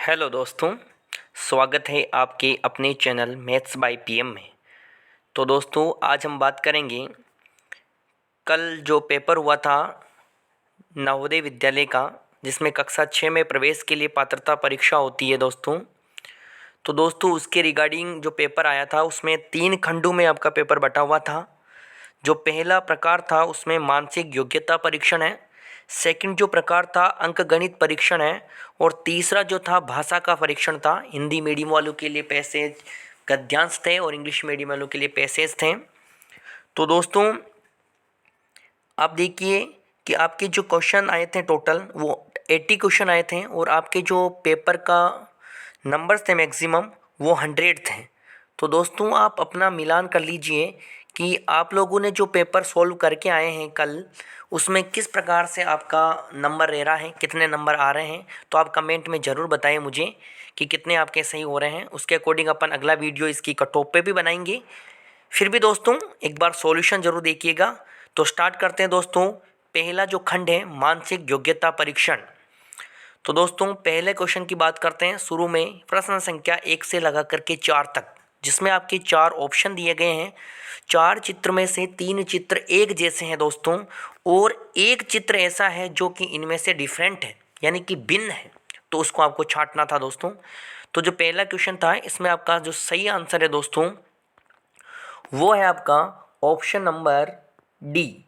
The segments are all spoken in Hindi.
हेलो दोस्तों, स्वागत है आपके अपने चैनल मैथ्स बाय पीएम में। तो दोस्तों, आज हम बात करेंगे कल जो पेपर हुआ था नवोदय विद्यालय का, जिसमें कक्षा 6 में प्रवेश के लिए पात्रता परीक्षा होती है दोस्तों। तो दोस्तों, उसके रिगार्डिंग जो पेपर आया था उसमें 3 खंडों में आपका पेपर बटा हुआ था। जो पहला प्रकार था उसमें मानसिक योग्यता परीक्षण है, सेकंड जो प्रकार था अंकगणित परीक्षण है, और तीसरा जो था भाषा का परीक्षण था। हिंदी मीडियम वालों के लिए पैसेज गद्यांश थे और इंग्लिश मीडियम वालों के लिए पैसेज थे। तो दोस्तों, आप देखिए कि आपके जो क्वेश्चन आए थे टोटल वो 80 क्वेश्चन आए थे, और आपके जो पेपर का नंबर्स थे मैक्सिमम वो 100 थे। तो दोस्तों, आप अपना मिलान कर लीजिए कि आप लोगों ने जो पेपर सॉल्व करके आए हैं कल, उसमें किस प्रकार से आपका नंबर रह रहा है, कितने नंबर आ रहे हैं। तो आप कमेंट में ज़रूर बताएं मुझे कि कितने आपके सही हो रहे हैं। उसके अकॉर्डिंग अपन अगला वीडियो इसकी कट ऑफ पे भी बनाएंगे। फिर भी दोस्तों, एक बार सॉल्यूशन ज़रूर देखिएगा। तो स्टार्ट करते हैं दोस्तों। पहला जो खंड है मानसिक योग्यता परीक्षण। तो दोस्तों, पहले क्वेश्चन की बात करते हैं। शुरू में प्रश्न संख्या 1 से लगा करके 4 तक, जिसमें आपके 4 ऑप्शन दिए गए हैं। 4 चित्र में से 3 चित्र एक जैसे हैं दोस्तों, और एक चित्र ऐसा है जो कि इनमें से डिफरेंट है, यानी कि भिन्न है। तो उसको आपको छांटना था दोस्तों। तो जो पहला क्वेश्चन था, इसमें आपका जो सही आंसर है दोस्तों, वो है आपका ऑप्शन नंबर डी।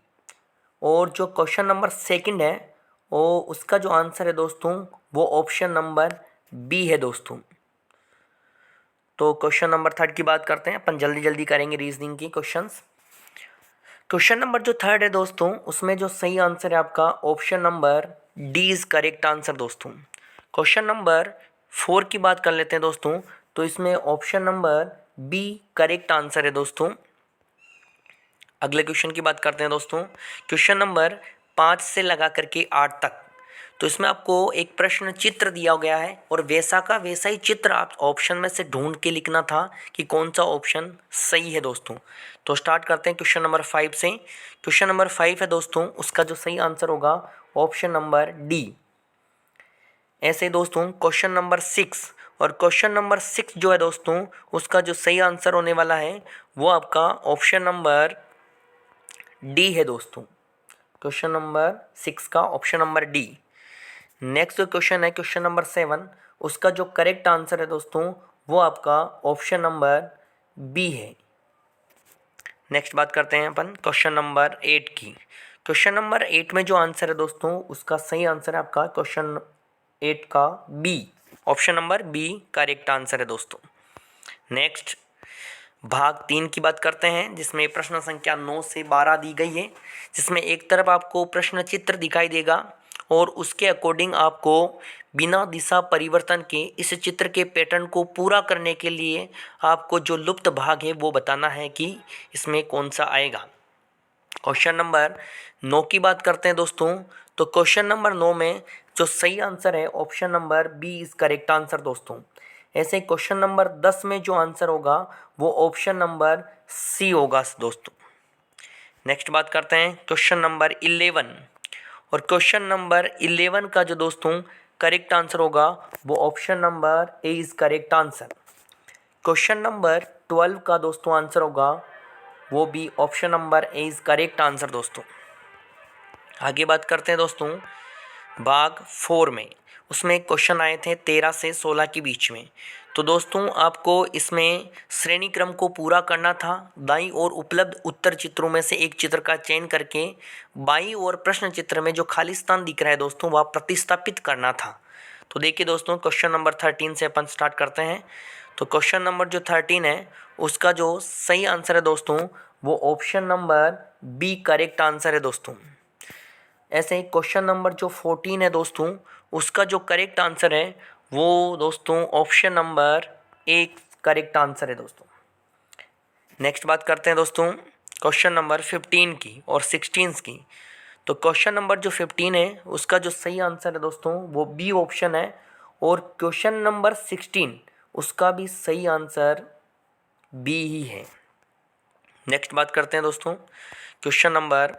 और जो क्वेश्चन नंबर सेकंड है, वो उसका जो आंसर है दोस्तों, वो ऑप्शन नंबर बी है दोस्तों। तो क्वेश्चन नंबर थर्ड की बात करते हैं। अपन जल्दी जल्दी करेंगे रीजनिंग की क्वेश्चंस। क्वेश्चन नंबर जो थर्ड है दोस्तों, उसमें जो सही आंसर है आपका option number D is correct answer दोस्तों। क्वेश्चन नंबर 4 की बात कर लेते हैं दोस्तों। तो इसमें option number B correct answer है दोस्तों। अगले क्वेश्चन की बात करते हैं दोस्तों। क्वेश्चन नंबर 5 से लगा करके 8 तक। तो इसमें आपको एक प्रश्न चित्र दिया गया है, और वैसा का वैसा ही चित्र आप ऑप्शन में से ढूंढ के लिखना था कि कौन सा ऑप्शन सही है दोस्तों। तो स्टार्ट करते हैं क्वेश्चन नंबर 5 से। क्वेश्चन नंबर 5 है दोस्तों, उसका जो सही आंसर होगा ऑप्शन नंबर डी। ऐसे ही दोस्तों क्वेश्चन नंबर 6, और क्वेश्चन नंबर 6 जो है दोस्तों, उसका जो सही आंसर होने वाला है वो आपका ऑप्शन नंबर डी है दोस्तों। क्वेश्चन नंबर 6 का ऑप्शन नंबर डी। नेक्स्ट जो क्वेश्चन है क्वेश्चन नंबर 7, उसका जो करेक्ट आंसर है दोस्तों, वो आपका ऑप्शन नंबर बी है। नेक्स्ट बात करते हैं अपन क्वेश्चन नंबर 8 की। क्वेश्चन नंबर 8 में जो आंसर है दोस्तों, उसका सही आंसर है आपका क्वेश्चन 8 का B, option number B correct answer है दोस्तों। नेक्स्ट भाग 3 की बात करते हैं, जिसमें प्रश्न संख्या 9 से 12 दी गई है। जिसमें एक तरफ आपको प्रश्न चित्र दिखाई देगा, और उसके अकॉर्डिंग आपको बिना दिशा परिवर्तन के इस चित्र के पैटर्न को पूरा करने के लिए आपको जो लुप्त भाग है वो बताना है कि इसमें कौन सा आएगा। क्वेश्चन नंबर 9 की बात करते हैं दोस्तों। तो क्वेश्चन नंबर 9 में जो सही आंसर है option number B is correct answer दोस्तों। ऐसे क्वेश्चन नंबर 10 में जो आंसर होगा वो ऑप्शन नंबर सी होगा दोस्तों। नेक्स्ट बात करते हैं क्वेश्चन नंबर 11, और क्वेश्चन नंबर 11 का जो दोस्तों करेक्ट आंसर होगा वो option number A is correct answer. Question number 12 का दोस्तों आंसर होगा वो भी option number A is correct answer दोस्तों। आगे बात करते हैं दोस्तों भाग 4 में। उसमें क्वेश्चन आए थे 13 से 16 के बीच में। तो दोस्तों, आपको इसमें श्रेणी क्रम को पूरा करना था। दाईं ओर उपलब्ध उत्तर चित्रों में से एक चित्र का चयन करके बाईं ओर प्रश्न चित्र में जो खाली स्थान दिख रहा है दोस्तों, वह प्रतिस्थापित करना था। तो देखिए दोस्तों, क्वेश्चन नंबर 13 से अपन स्टार्ट करते हैं। तो क्वेश्चन नंबर जो 13 है, उसका जो सही आंसर है दोस्तों, वो option number B correct answer है दोस्तों। ऐसे ही क्वेश्चन नंबर जो 14 है दोस्तों, उसका जो करेक्ट आंसर है वो दोस्तों option number A correct answer है दोस्तों। नेक्स्ट बात करते हैं दोस्तों क्वेश्चन नंबर 15 की और 16 की। तो क्वेश्चन नंबर जो 15 है, उसका जो सही आंसर है दोस्तों, वो बी ऑप्शन है। और क्वेश्चन नंबर 16, उसका भी सही आंसर बी ही है। नेक्स्ट बात करते हैं दोस्तों क्वेश्चन नंबर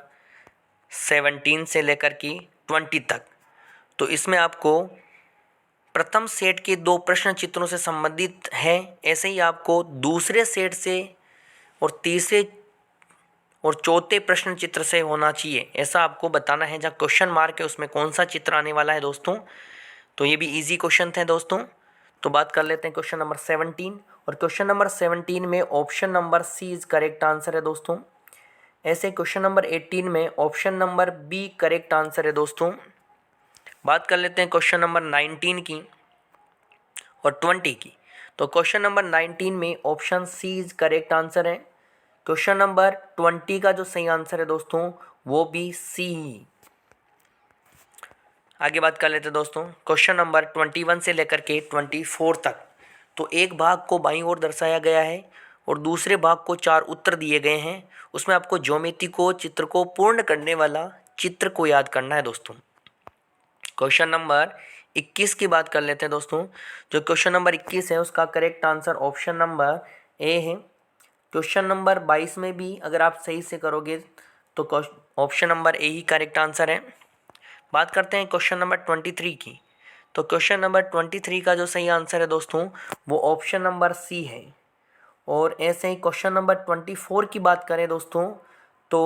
17 से लेकर के 20 तक। तो इसमें आपको प्रथम सेट के 2 प्रश्न चित्रों से संबंधित है, ऐसे ही आपको दूसरे सेट से और तीसरे और चौथे प्रश्न चित्र से होना चाहिए, ऐसा आपको बताना है। जहाँ क्वेश्चन मार्क है उसमें कौन सा चित्र आने वाला है दोस्तों। तो ये भी इजी क्वेश्चन थे दोस्तों। तो बात कर लेते हैं क्वेश्चन नंबर 17, और क्वेश्चन नंबर 17 में option number C is correct answer है दोस्तों। ऐसे क्वेश्चन नंबर 18 में option number B correct answer है दोस्तों। बात कर लेते हैं क्वेश्चन नंबर 19 की और 20 की। तो क्वेश्चन नंबर 19 में option C is correct answer है। क्वेश्चन नंबर 20 का जो सही आंसर है दोस्तों वो भी सी। आगे बात कर लेते हैं दोस्तों क्वेश्चन नंबर 21 से लेकर के 24 तक। तो एक भाग को बाईं ओर दर्शाया गया है और दूसरे भाग को 4 उत्तर दिए गए हैं। उसमें आपको ज्योमेट्री को, चित्र को पूर्ण करने वाला चित्र को याद करना है दोस्तों। क्वेश्चन नंबर 21 की बात कर लेते हैं दोस्तों। जो क्वेश्चन नंबर 21 है उसका correct answer option number A है। क्वेश्चन नंबर 22 में भी अगर आप सही से करोगे तो ऑप्शन नंबर ए ही करेक्ट आंसर है। बात करते हैं क्वेश्चन नंबर 23 की। तो क्वेश्चन नंबर 23 का जो सही आंसर है दोस्तों वो ऑप्शन नंबर सी है। और ऐसे ही क्वेश्चन नंबर 24 की बात करें दोस्तों तो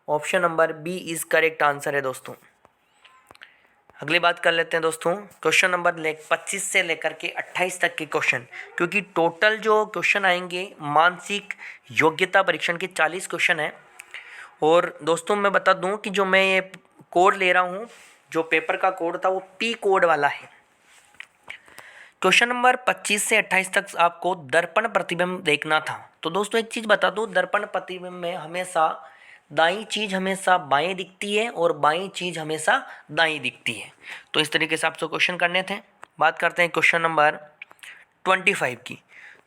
option number B is correct answer है दोस्तों। अगली बात कर लेते हैं दोस्तों क्वेश्चन नंबर 25 से लेकर के 28 तक के क्वेश्चन, क्योंकि टोटल जो क्वेश्चन आएंगे मानसिक योग्यता परीक्षण के 40 क्वेश्चन हैं। और दोस्तों मैं बता दूं कि जो मैं ये कोड ले रहा हूं, जो पेपर का कोड था वो पी कोड वाला है। क्वेश्चन नंबर 25 से 28 तक आपको दर्पण प्रतिबिंब देखना था। तो दोस्तों एक चीज़ बता दूं, दर्पण प्रतिबिंब में हमेशा दाईं चीज़ हमेशा बाएं दिखती है और बाईं चीज़ हमेशा दाईं दिखती है। तो इस तरीके से आपसे क्वेश्चन करने थे। बात करते हैं क्वेश्चन नंबर 25 की।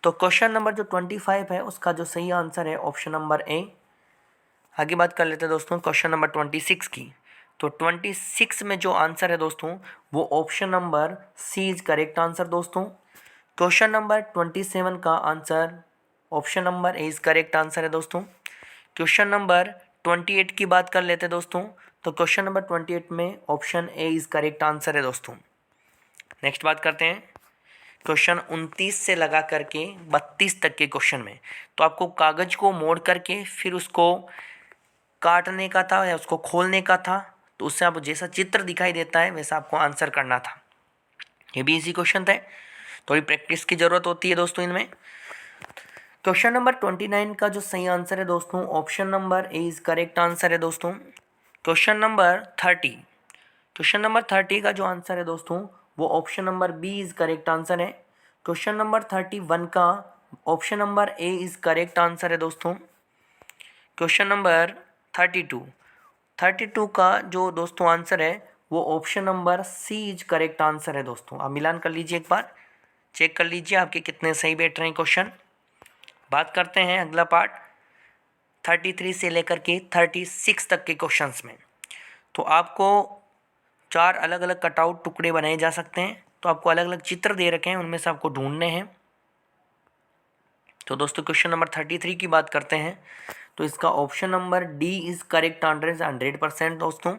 तो क्वेश्चन नंबर जो 25 है उसका जो सही आंसर है ऑप्शन नंबर ए। आगे बात कर लेते हैं दोस्तों क्वेश्चन नंबर 26 की। तो 26 में जो आंसर है दोस्तों वो option number C is correct answer दोस्तों। क्वेश्चन नंबर 27 का answer option number A is correct answer है दोस्तों। क्वेश्चन नंबर 28 की बात कर लेते हैं दोस्तों। तो क्वेश्चन नंबर 28 में option A is correct answer है दोस्तों। नेक्स्ट बात करते हैं क्वेश्चन 29 से लगा करके 32 तक के क्वेश्चन में। तो आपको कागज को मोड़ करके फिर उसको काटने का था या उसको खोलने का था। तो उससे आपको जैसा चित्र दिखाई देता है वैसा आपको आंसर करना था। ये भी इजी क्वेश्चन थे, थोड़ी प्रैक्टिस की ज़रूरत होती है दोस्तों इनमें। क्वेश्चन नंबर 29 का जो सही आंसर है दोस्तों option number A is correct answer है दोस्तों। क्वेश्चन नंबर 30 का जो आंसर है दोस्तों वो option number B is correct answer है। क्वेश्चन नंबर 31 का option number A is correct answer है दोस्तों। क्वेश्चन नंबर 32 का जो दोस्तों आंसर है वो option number C is correct answer है दोस्तों। आप मिलान कर लीजिए, एक बार चेक कर लीजिए आपके कितने सही बैठ रहे हैं क्वेश्चन। बात करते हैं अगला पार्ट 33 से लेकर के 36 तक के क्वेश्चंस में। तो आपको 4 अलग अलग कटआउट टुकड़े बनाए जा सकते हैं। तो आपको अलग अलग चित्र दे रखे हैं, उनमें से आपको ढूंढने हैं। तो दोस्तों क्वेश्चन नंबर 33 की बात करते हैं। तो इसका option number D is correct answer 100% दोस्तों।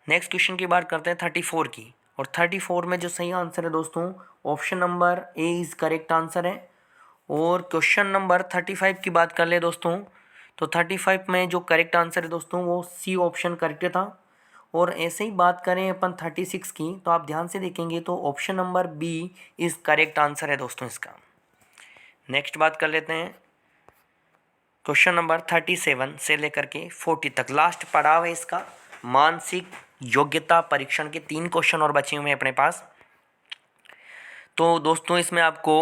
नेक्स्ट क्वेश्चन की बात करते हैं 34 की। और 34 में जो सही आंसर है दोस्तों option number A is correct answer है। और क्वेश्चन नंबर 35 की बात कर ले दोस्तों। तो 35 में जो करेक्ट आंसर है दोस्तों वो सी ऑप्शन करेक्ट था। और ऐसे ही बात करें अपन 36 की तो आप ध्यान से देखेंगे तो option number B is correct answer है दोस्तों इसका। नेक्स्ट बात कर लेते हैं क्वेश्चन नंबर 37 से लेकर के 40 तक लास्ट पड़ाव है इसका। मानसिक योग्यता परीक्षण के 3 क्वेश्चन और बचे हुए हैं अपने पास। तो दोस्तों इसमें आपको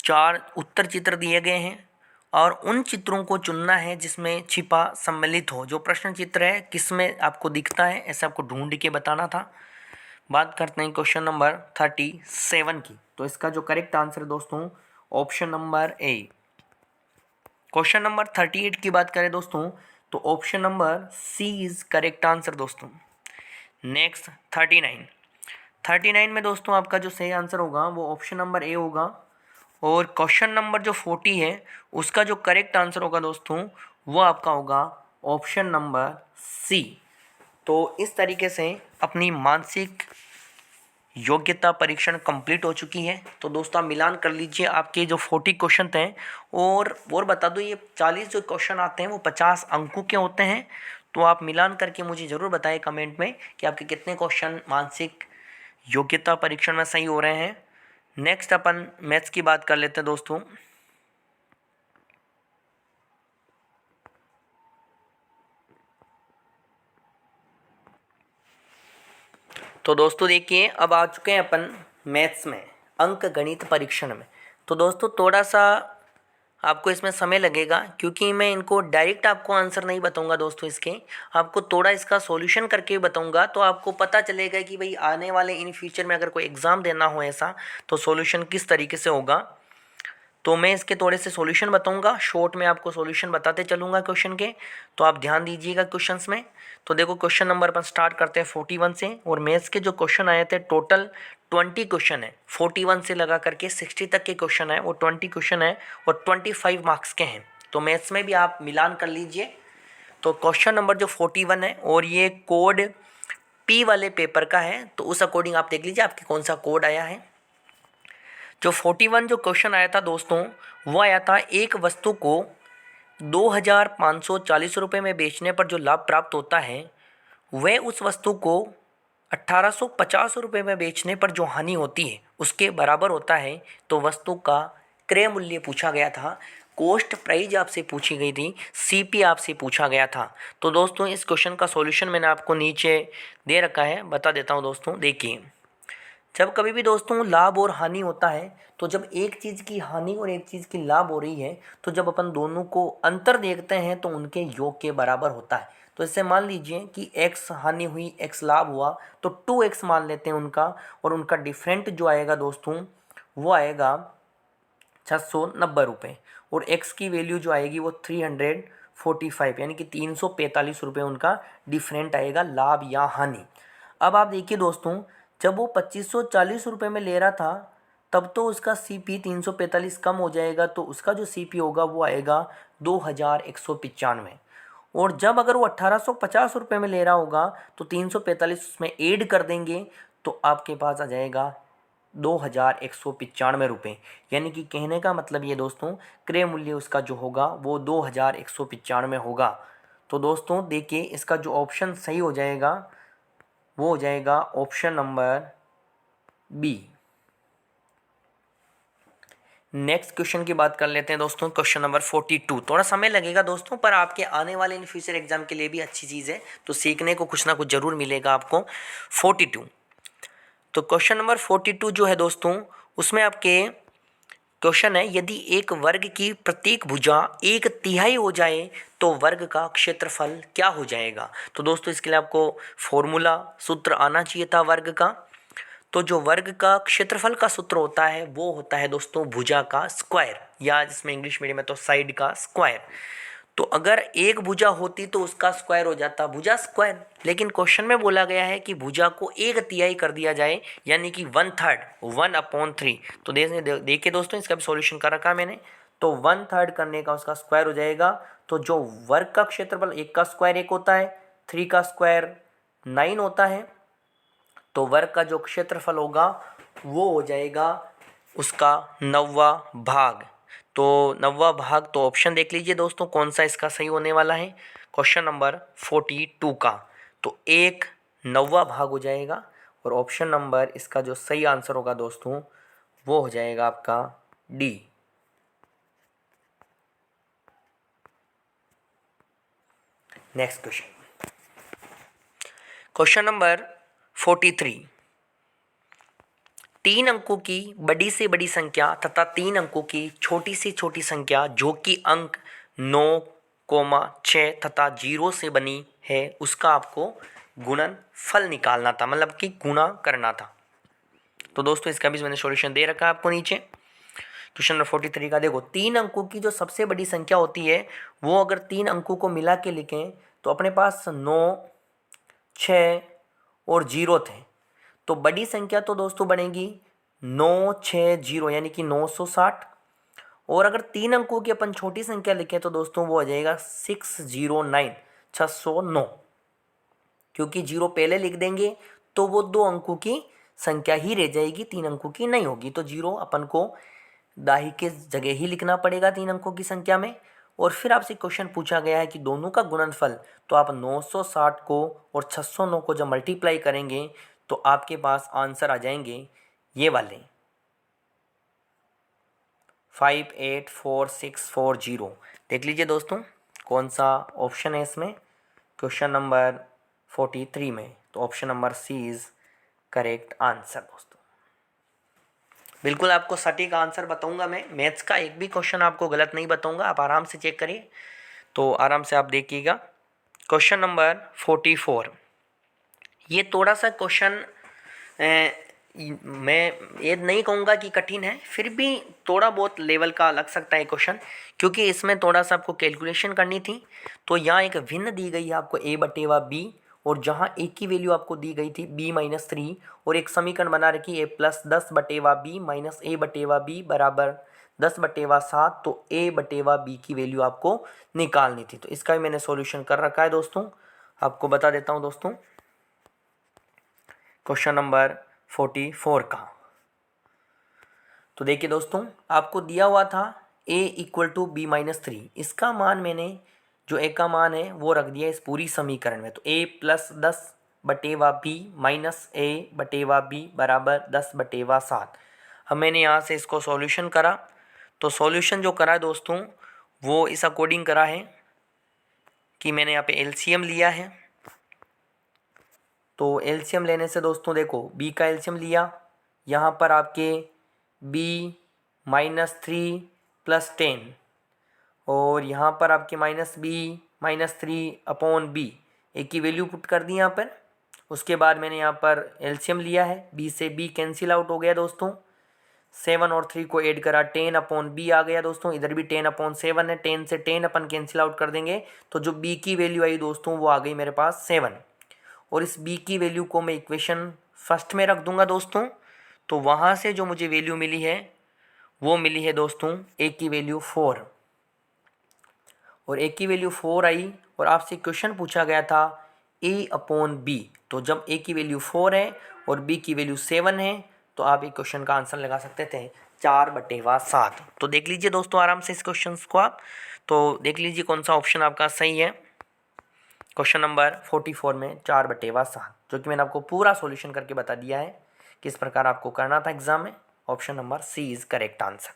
4 उत्तर चित्र दिए गए हैं और उन चित्रों को चुनना है जिसमें छिपा सम्मिलित हो। जो प्रश्न चित्र है किसमें आपको दिखता है ऐसे आपको ढूंढ के बताना था। बात करते हैं क्वेश्चन नंबर 37 की। तो इसका जो करेक्ट आंसर है दोस्तों option number A. Question number 38 की बात करें दोस्तों तो option number C is correct answer दोस्तों। नेक्स्ट 39 में दोस्तों आपका जो सही आंसर होगा वो ऑप्शन नंबर ए होगा। और क्वेश्चन नंबर जो 40 है उसका जो करेक्ट आंसर होगा दोस्तों वो आपका होगा ऑप्शन नंबर सी। तो इस तरीके से अपनी मानसिक योग्यता परीक्षण कंप्लीट हो चुकी है। तो दोस्तों आप मिलान कर लीजिए आपके जो 40 क्वेश्चन थे। और बता दो, ये 40 जो क्वेश्चन आते हैं वो 50 अंकों के होते हैं। तो आप मिलान करके मुझे ज़रूर बताएं कमेंट में कि आपके कितने क्वेश्चन मानसिक योग्यता परीक्षण में सही हो रहे हैं। नेक्स्ट अपन मैथ्स की बात कर लेते हैं दोस्तों। तो दोस्तों देखिए, अब आ चुके हैं अपन मैथ्स में, अंक गणित परीक्षण में। तो दोस्तों थोड़ा सा आपको इसमें समय लगेगा, क्योंकि मैं इनको डायरेक्ट आपको आंसर नहीं बताऊंगा दोस्तों। इसके आपको थोड़ा इसका सॉल्यूशन करके बताऊंगा, तो आपको पता चलेगा कि भाई आने वाले इन फ्यूचर में अगर कोई एग्ज़ाम देना हो ऐसा, तो सॉल्यूशन किस तरीके से होगा। तो मैं इसके थोड़े से सॉल्यूशन बताऊंगा, शॉर्ट में आपको सॉल्यूशन बताते चलूँगा क्वेश्चन के। तो आप ध्यान दीजिएगा क्वेश्चंस में। तो देखो, क्वेश्चन नंबर अपन स्टार्ट करते हैं 41 से। और मैथ्स के जो क्वेश्चन आए थे टोटल 20 क्वेश्चन है। 41 से लगा करके 60 तक के क्वेश्चन है, वो 20 क्वेश्चन है और 25 मार्क्स के हैं। तो मैथ्स में भी आप मिलान कर लीजिए। तो क्वेश्चन नंबर जो 41 है, और ये कोड पी वाले पेपर का है, तो उस अकॉर्डिंग आप देख लीजिए आपके कौन सा कोड आया है। जो 41 जो क्वेश्चन आया था दोस्तों, वो आया था, एक वस्तु को 2540 रुपये में बेचने पर जो लाभ प्राप्त होता है, वह उस वस्तु को 1850 रुपये में बेचने पर जो हानि होती है उसके बराबर होता है। तो वस्तु का क्रय मूल्य पूछा गया था, कॉस्ट प्राइस आपसे पूछी गई थी, सीपी आपसे पूछा गया था। तो दोस्तों इस क्वेश्चन का सॉल्यूशन मैंने आपको नीचे दे रखा है, बता देता हूँ दोस्तों। देखिए, जब कभी भी दोस्तों लाभ और हानि होता है, तो जब एक चीज़ की हानि और एक चीज़ की लाभ हो रही है, तो जब अपन दोनों को अंतर देखते हैं तो उनके योग के बराबर होता है। तो इससे मान लीजिए कि x हानि हुई, x लाभ हुआ, तो 2x मान लेते हैं उनका, और उनका डिफरेंट जो आएगा दोस्तों वो आएगा 690 रुपये, और x की वैल्यू जो आएगी वो 345, यानी कि 345 रुपये उनका डिफरेंट आएगा, लाभ या हानि। अब आप देखिए दोस्तों, जब वो 2540 रुपये में ले रहा था, तब तो उसका CP 345 कम हो जाएगा, तो उसका जो CP होगा वो आएगा 2195। और जब अगर वो 1850 रुपये में ले रहा होगा, तो 345 उसमें ऐड कर देंगे, तो आपके पास आ जाएगा 2195 रुपये। यानी कि कहने का मतलब ये दोस्तों, क्रय मूल्य उसका जो होगा वो 2195 होगा। तो दोस्तों देखिए, इसका जो ऑप्शन सही हो जाएगा वो हो जाएगा option number B. Next question की बात कर लेते हैं दोस्तों, क्वेश्चन नंबर 42। थोड़ा समय लगेगा दोस्तों, पर आपके आने वाले इन फ्यूचर एग्जाम के लिए भी अच्छी चीज़ है, तो सीखने को कुछ ना कुछ ज़रूर मिलेगा आपको। 42, तो क्वेश्चन नंबर 42 जो है दोस्तों, उसमें आपके क्वेश्चन है, यदि एक वर्ग की प्रत्येक भुजा 1/3 हो जाए तो वर्ग का क्षेत्रफल क्या हो जाएगा। तो दोस्तों इसके लिए आपको फॉर्मूला सूत्र आना चाहिए था वर्ग का। तो जो वर्ग का क्षेत्रफल का सूत्र होता है वो होता है दोस्तों भुजा का स्क्वायर, या जिसमें इंग्लिश मीडियम में तो साइड का स्क्वायर। तो अगर एक भुजा होती तो उसका स्क्वायर हो जाता भुजा स्क्वायर, लेकिन क्वेश्चन में बोला गया है कि भुजा को 1/3 कर दिया जाए, यानी कि 1/3, 1/3। तो देखिए दोस्तों, इसका भी सॉल्यूशन कर रखा है मैंने। तो 1/3 करने का उसका स्क्वायर हो जाएगा। तो जो वर्ग का क्षेत्रफल, एक का स्क्वायर 1 होता है, 3 का स्क्वायर 9 होता है, तो वर्ग का जो क्षेत्रफल होगा वो हो जाएगा उसका 9वां भाग। तो 9वां भाग, तो ऑप्शन देख लीजिए दोस्तों कौन सा इसका सही होने वाला है क्वेश्चन नंबर 42 का। तो 1/9वां भाग हो जाएगा, और ऑप्शन नंबर इसका जो सही आंसर होगा दोस्तों वो हो जाएगा आपका D. Next question, question number 43। 3 अंकों की बड़ी से बड़ी संख्या तथा 3 अंकों की छोटी से छोटी संख्या जो कि अंक 9, 6 तथा 0 से बनी है, उसका आपको गुणन फल निकालना था, मतलब कि गुणा करना था। तो दोस्तों इसका भी मैंने सॉल्यूशन दे रखा है आपको नीचे। क्वेश्चन नंबर 43 का देखो, 3 अंकों की जो सबसे बड़ी संख्या होती है, वो अगर 3 अंकों को मिला के लिखें तो अपने पास 9, 6 और 0 थे। तो बड़ी संख्या तो दोस्तों बनेगी 960, यानी कि 960। और अगर 3 अंकों की अपन छोटी संख्या लिखें तो दोस्तों वो आ जाएगा 609, 609। क्योंकि 0 पहले लिख देंगे तो वो 2 अंकों की संख्या ही रह जाएगी, 3 अंकों की नहीं होगी। तो 0 अपन को दाही के जगह ही लिखना पड़ेगा 3 अंकों की संख्या में। और फिर आपसे क्वेश्चन पूछा गया है कि दोनों का गुणनफल, तो आप 960 को और 609 को जब मल्टीप्लाई करेंगे तो आपके पास आंसर आ जाएंगे ये वाले 584,640। देख लीजिए दोस्तों कौन सा ऑप्शन है इसमें, क्वेश्चन नंबर 43 में। तो option number C is correct answer दोस्तों। बिल्कुल आपको सटीक आंसर बताऊंगा मैं, मैथ्स का एक भी क्वेश्चन आपको गलत नहीं बताऊंगा, आप आराम से चेक करिए। तो आराम से आप देखिएगा। क्वेश्चन नंबर 44, ये थोड़ा सा क्वेश्चन मैं ये नहीं कहूँगा कि कठिन है, फिर भी थोड़ा बहुत लेवल का लग सकता है क्वेश्चन, क्योंकि इसमें थोड़ा सा आपको कैलकुलेशन करनी थी। तो यहाँ एक भिन्न दी गई है आपको a बटेवा बी, और जहाँ एक की वैल्यू आपको दी गई थी b-3, और एक समीकरण बना रखी a प्लस 10 बटेवा बी माइनस a बटेवा बी बराबर 10 बटेवा 7। तो a बटेवा बी की वैल्यू आपको निकालनी थी। तो इसका भी मैंने सॉल्यूशन कर रखा है दोस्तों, आपको बता देता हूँ दोस्तों। क्वेश्चन नंबर 44 का तो देखिए दोस्तों, आपको दिया हुआ था a इक्वल टू b-3, इसका मान मैंने जो a का मान है वो रख दिया इस पूरी समीकरण में। तो a plus 10 बटेवा b minus a बटेवा b बराबर 10 बटेवा 7। अब मैंने यहाँ से इसको सॉल्यूशन करा, तो सॉल्यूशन जो करा है दोस्तों वो इस अकॉर्डिंग करा है कि मैंने यहाँ पे एलसीएम लिया है। तो एलसीएम लेने से दोस्तों देखो b का एलसीएम लिया, यहाँ पर आपके b-3 प्लस 10, और यहाँ पर आपके -b-3 अपॉन b, एक की वैल्यू पुट कर दी यहाँ पर। उसके बाद मैंने यहाँ पर एलसीएम लिया है, b से b कैंसिल आउट हो गया दोस्तों, 7 और 3 को ऐड करा 10 अपॉन b आ गया दोस्तों। इधर भी 10 अपॉन 7 है, 10 से 10 अपन कैंसिल आउट कर देंगे, तो जो b की वैल्यू आई दोस्तों वो आ गई मेरे पास 7। और इस b की वैल्यू को मैं इक्वेशन फर्स्ट में रख दूंगा दोस्तों। तो वहाँ से जो मुझे वैल्यू मिली है वो मिली है दोस्तों a की वैल्यू 4, और a की वैल्यू 4 आई। और आपसे क्वेश्चन पूछा गया था a अपॉन b, तो जब a की वैल्यू 4 है और b की वैल्यू 7 है तो आप एक क्वेश्चन का आंसर लगा सकते थे 4/7। तो देख लीजिए दोस्तों आराम से इस क्वेश्चन को आप, तो देख लीजिए कौन सा ऑप्शन आपका सही है। क्वेश्चन नंबर 44 में 4/7, जो कि मैंने आपको पूरा सॉल्यूशन करके बता दिया है किस प्रकार आपको करना था एग्जाम में। Option number C is correct answer.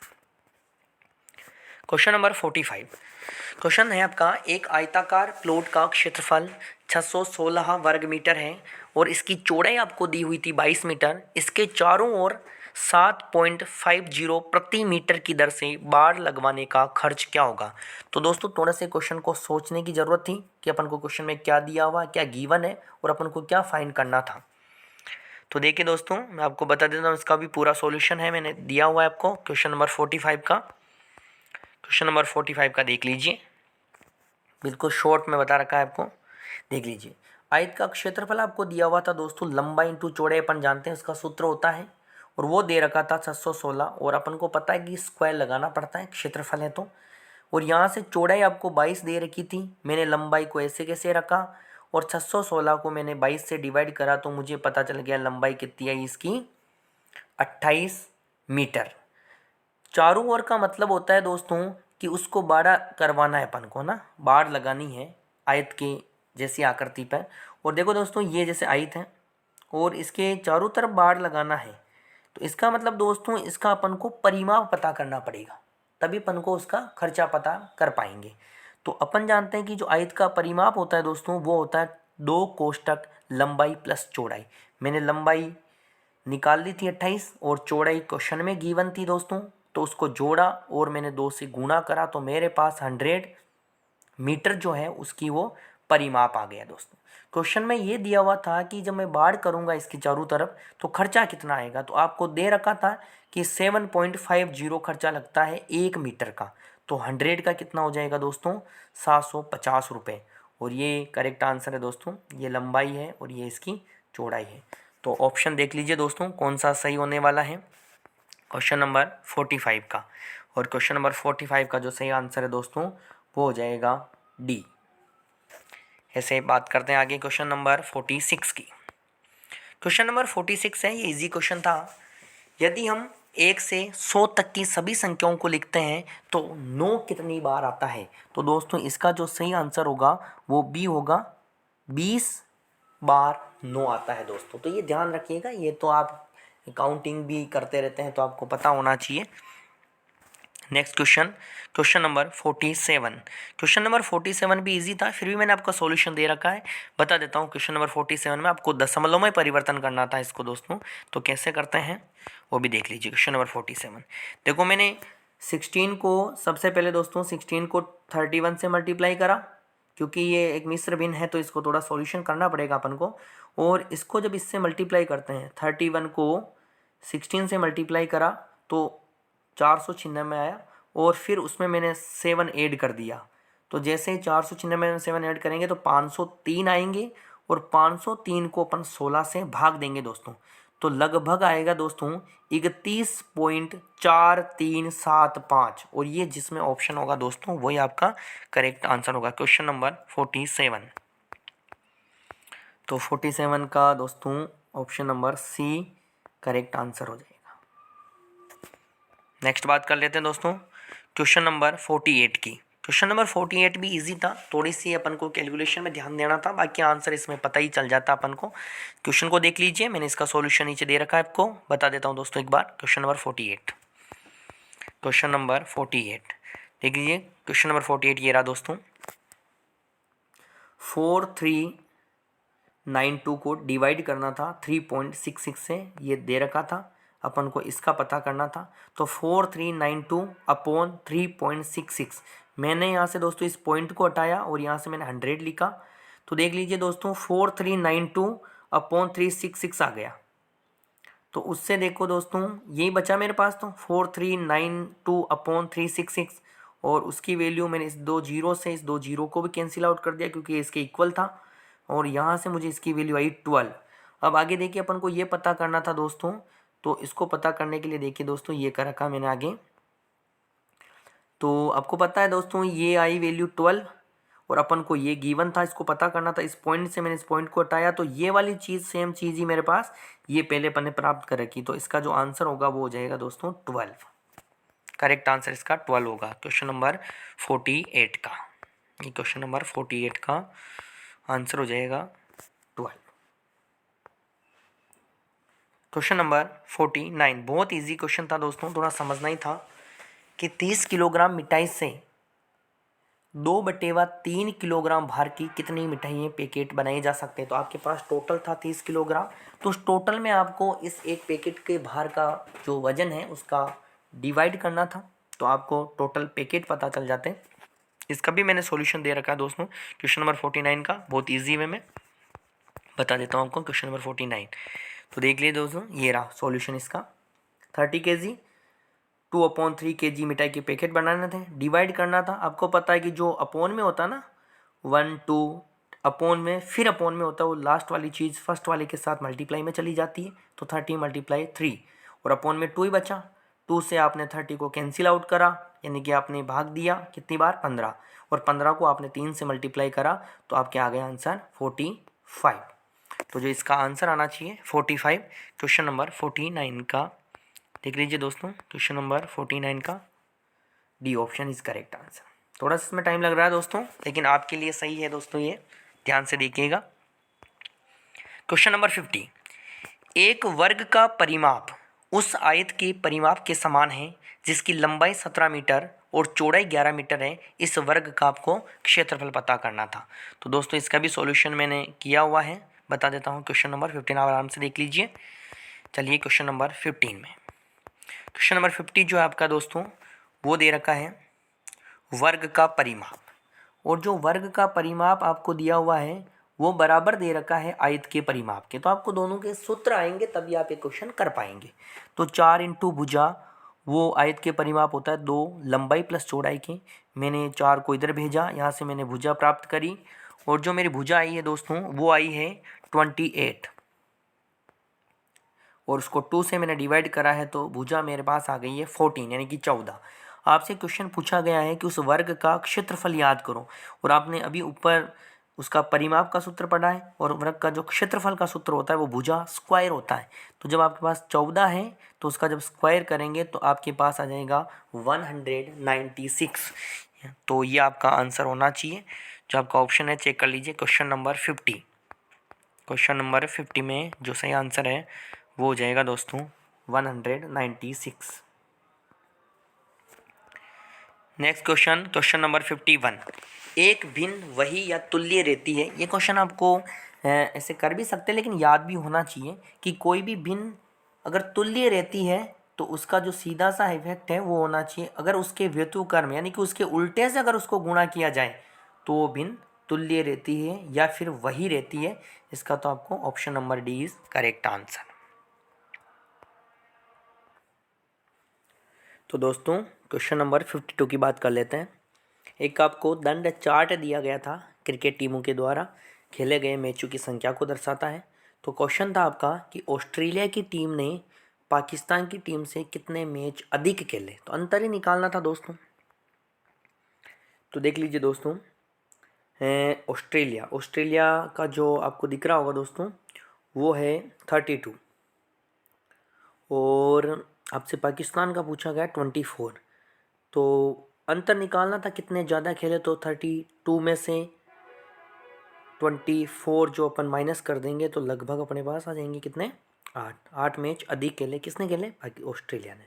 Question number 45, question है आपका, एक आयताकार प्लॉट का क्षेत्रफल 616 वर्ग मीटर है और इसकी चौड़ाई आपको दी हुई थी 22 मीटर। इसके चारों ओर 7.50 प्रति मीटर की दर से बाड़ लगवाने का खर्च क्या होगा। तो दोस्तों थोड़ा से क्वेश्चन को सोचने की ज़रूरत थी कि अपन को क्वेश्चन में क्या दिया हुआ, क्या गिवन है और अपन को क्या फाइंड करना था। तो देखिए दोस्तों मैं आपको बता देता हूँ, इसका भी पूरा सॉल्यूशन है मैंने दिया हुआ है आपको क्वेश्चन नंबर 45 का। क्वेश्चन नंबर 45 का देख लीजिए, बिल्कुल शॉर्ट में बता रखा है आपको, देख लीजिए। आयत का क्षेत्रफल आपको दिया हुआ था दोस्तों, लंबाई इंटू चौड़ाई अपन जानते हैं उसका सूत्र होता है, और वो दे रखा था 616, और अपन को पता है कि स्क्वायर लगाना पड़ता है क्षेत्रफल है तो। और यहाँ से चौड़ाई आपको 22 दे रखी थी, मैंने लंबाई को ऐसे कैसे रखा और 616 को मैंने 22 से डिवाइड करा, तो मुझे पता चल गया लंबाई कितनी आई इसकी 28 मीटर। चारों ओर का मतलब होता है दोस्तों कि उसको बाड़ा करवाना है अपन को ना, बाड़ लगानी है आयत के जैसी आकृति पर। और देखो दोस्तों ये जैसे आयत है और इसके चारों तरफ बाड़ लगाना है, तो इसका मतलब दोस्तों इसका अपन को परिमाप पता करना पड़ेगा, तभी अपन को उसका खर्चा पता कर पाएंगे। तो अपन जानते हैं कि जो आयत का परिमाप होता है दोस्तों वो होता है 2 कोष्टक लंबाई प्लस चौड़ाई। मैंने लंबाई निकाल ली थी 28 और चौड़ाई क्वेश्चन में गिवन थी दोस्तों, तो उसको जोड़ा और मैंने 2 से गुणा करा, तो मेरे पास 100 मीटर जो है उसकी वो परिमाप आ गया दोस्तों। क्वेश्चन में ये दिया हुआ था कि जब मैं बाड़ करूँगा इसकी चारों तरफ तो खर्चा कितना आएगा, तो आपको दे रखा था कि 7.50 खर्चा लगता है 1 मीटर का, तो 100 का कितना हो जाएगा दोस्तों 750 रुपये। और ये करेक्ट आंसर है दोस्तों, ये लंबाई है और ये इसकी चौड़ाई है। तो ऑप्शन देख लीजिए दोस्तों कौन सा सही होने वाला है क्वेश्चन नंबर 45 का। और क्वेश्चन नंबर 45 का जो सही आंसर है दोस्तों वो हो जाएगा डी। ऐसे बात करते हैं आगे क्वेश्चन नंबर 46 की। क्वेश्चन नंबर 46 है, ये इजी क्वेश्चन था। यदि हम 1 से 100 तक की सभी संख्याओं को लिखते हैं तो 9 कितनी बार आता है? तो दोस्तों इसका जो सही आंसर होगा वो बी होगा, 20 बार 9 आता है दोस्तों। तो ये ध्यान रखिएगा, ये तो आप काउंटिंग भी करते रहते हैं तो आपको पता होना चाहिए। Next question, question number 47। Question number 47 भी इजी था, फिर भी मैंने आपका सॉल्यूशन दे रखा है, बता देता हूँ। क्वेश्चन नंबर 47 में आपको दशमलव में परिवर्तन करना था इसको दोस्तों, तो कैसे करते हैं वो भी देख लीजिए। क्वेश्चन नंबर 47 देखो, मैंने 16 को सबसे पहले दोस्तों 16 को 31 से मल्टीप्लाई करा, क्योंकि ये एक मिश्र भिन्न है तो इसको थोड़ा सॉल्यूशन करना पड़ेगा अपन को। और इसको जब इससे मल्टीप्लाई करते हैं, 31 को 16 से मल्टीप्लाई करा तो 496 आया, और फिर उसमें मैंने 7 ऐड कर दिया। तो जैसे ही 496 में 7 ऐड करेंगे तो 503 आएंगे, और 503 को अपन 16 से भाग देंगे दोस्तों, तो लगभग आएगा दोस्तों 31.4375, और ये जिसमें ऑप्शन होगा दोस्तों वही आपका करेक्ट आंसर होगा। क्वेश्चन नंबर 47, तो 47 का दोस्तों option number C correct answer हो जाएगा। नेक्स्ट बात कर लेते हैं दोस्तों क्वेश्चन नंबर 48 की। क्वेश्चन नंबर 48 भी इजी था, थोड़ी सी अपन को कैलकुलेशन में ध्यान देना था, बाकी आंसर इसमें पता ही चल जाता अपन को। क्वेश्चन को देख लीजिए, मैंने इसका सॉल्यूशन नीचे दे रखा है, आपको बता देता हूँ दोस्तों एक बार। क्वेश्चन नंबर 48, क्वेश्चन नंबर 48 देख लीजिए। क्वेश्चन नंबर 48 ये रहा दोस्तों, 4392 को डिवाइड करना था 3.66 से, ये दे रखा था, अपन को इसका पता करना था। तो 4392 अपॉन 3.66, मैंने यहाँ से दोस्तों इस पॉइंट को हटाया और यहाँ से मैंने 100 लिखा। तो देख लीजिए दोस्तों 4392 अपॉन 366 आ गया। तो उससे देखो दोस्तों यही बचा मेरे पास, तो 4392 अपॉन 366, और उसकी वैल्यू मैंने इस दो जीरो से इस दो जीरो को भी कैंसिल आउट कर दिया क्योंकि इसके इक्वल था, और यहाँ से मुझे इसकी वैल्यू आई 12। अब आगे देखिए अपन को ये पता करना था दोस्तों, तो इसको पता करने के लिए देखिए दोस्तों ये कर रखा मैंने आगे। तो आपको पता है दोस्तों ये आई वैल्यू 12, और अपन को ये गिवन था, इसको पता करना था। इस पॉइंट से मैंने इस पॉइंट को हटाया, तो ये वाली चीज़ सेम चीज़ ही मेरे पास ये पहले अपन ने प्राप्त कर रखी। तो इसका जो आंसर होगा वो हो जाएगा दोस्तों 12। करेक्ट आंसर इसका 12 होगा, क्वेश्चन नंबर 48 का। ये क्वेश्चन नंबर 48 का आंसर हो जाएगा 12। क्वेश्चन नंबर 49 बहुत इजी क्वेश्चन था दोस्तों, थोड़ा समझना ही था कि 30 किलोग्राम मिठाई से 2/3 किलोग्राम भार की कितनी मिठाइयाँ पैकेट बनाए जा सकते हैं। तो आपके पास टोटल था 30 किलोग्राम, तो उस टोटल में आपको इस एक पैकेट के भार का जो वजन है उसका डिवाइड करना था, तो आपको टोटल पैकेट पता चल जाते हैं। इसका भी मैंने सॉल्यूशन दे रखा है दोस्तों क्वेश्चन नंबर 49 का, बहुत ईजी वे में बता देता हूँ आपको। क्वेश्चन नंबर 49 तो देख लीजिए दोस्तों, ये रहा सॉल्यूशन इसका। 30 kg 2/3 kg मिठाई के पैकेट बनाने थे, डिवाइड करना था। आपको पता है कि जो अपोन में होता है ना 1 2 अपोन में, फिर अपोन में होता है वो लास्ट वाली चीज़ फर्स्ट वाले के साथ मल्टीप्लाई में चली जाती है, तो 30 × 3, और अपोन में 2 ही बचा। 2 से आपने 30 को कैंसिल आउट करा, यानी कि आपने भाग दिया कितनी बार 15, और 15 को आपने 3 से मल्टीप्लाई करा, तो आपके आ गया आंसर 45। तो जो इसका आंसर आना चाहिए 45, क्वेश्चन नंबर 49 का देख लीजिए दोस्तों। क्वेश्चन नंबर 49 का D option is correct answer. थोड़ा सा इसमें टाइम लग रहा है दोस्तों, लेकिन आपके लिए सही है दोस्तों, ये ध्यान से देखिएगा। क्वेश्चन नंबर 50, एक वर्ग का परिमाप उस आयत के परिमाप के समान है जिसकी लंबाई 17 मीटर और चौड़ाई 11 मीटर है। इस वर्ग का आपको क्षेत्रफल पता करना था। तो दोस्तों इसका भी सॉल्यूशन मैंने किया हुआ है, बता देता हूँ। क्वेश्चन नंबर 15 आराम से देख लीजिए। चलिए क्वेश्चन नंबर 15 में, क्वेश्चन नंबर 50 जो है आपका दोस्तों वो दे रखा है वर्ग का परिमाप, और जो वर्ग का परिमाप आपको दिया हुआ है वो बराबर दे रखा है आयत के परिमाप के। तो आपको दोनों के सूत्र आएंगे तभी आप ये क्वेश्चन कर पाएंगे। तो 4 × भुजा, वो आयत के परिमाप होता है 2 लंबाई प्लस चौड़ाई के। मैंने 4 को इधर भेजा, यहाँ से मैंने भुजा प्राप्त करी, और जो मेरी भुजा आई है दोस्तों वो आई है 28, और उसको 2 से मैंने डिवाइड करा है, तो भुजा मेरे पास आ गई है 14 यानी कि 14। आपसे क्वेश्चन पूछा गया है कि उस वर्ग का क्षेत्रफल याद करो, और आपने अभी ऊपर उसका परिमाप का सूत्र पढ़ा है, और वृत्त का जो क्षेत्रफल का सूत्र होता है वो भुजा स्क्वायर होता है। तो जब आपके पास 14 है तो उसका जब स्क्वायर करेंगे तो आपके पास आ जाएगा 196। तो ये आपका आंसर होना चाहिए। जो आपका ऑप्शन है चेक कर लीजिए, क्वेश्चन नंबर 50। क्वेश्चन नंबर 50 में जो सही आंसर है वो हो जाएगा दोस्तों 196। Next question, question number 51। एक भिन्न वही या तुल्य रेती है। ये क्वेश्चन आपको ऐसे कर भी सकते हैं, लेकिन याद भी होना चाहिए कि कोई भी भिन्न अगर तुल्य रेती है तो उसका जो सीधा सा इफेक्ट है वो होना चाहिए, अगर उसके व्युत्क्रम यानी कि उसके उल्टे से अगर उसको गुणा किया जाए तो वो भिन्न तुल्य रेती है या फिर वही रेती है। इसका तो आपको option number D is correct answer. तो दोस्तों क्वेश्चन नंबर 52 की बात कर लेते हैं। एक आपको दंड चार्ट दिया गया था, क्रिकेट टीमों के द्वारा खेले गए मैचों की संख्या को दर्शाता है। तो क्वेश्चन था आपका कि ऑस्ट्रेलिया की टीम ने पाकिस्तान की टीम से कितने मैच अधिक खेले। तो अंतर ही निकालना था दोस्तों। तो देख लीजिए दोस्तों, ऑस्ट्रेलिया ऑस्ट्रेलिया का जो आपको दिख रहा होगा दोस्तों वो है 32, और आपसे पाकिस्तान का पूछा गया 24। तो अंतर निकालना था कितने ज़्यादा खेले, तो 32 में से 24 जो अपन माइनस कर देंगे तो लगभग अपने पास आ जाएंगे कितने, 8 मैच अधिक खेले। किसने खेले, बाकी ऑस्ट्रेलिया ने।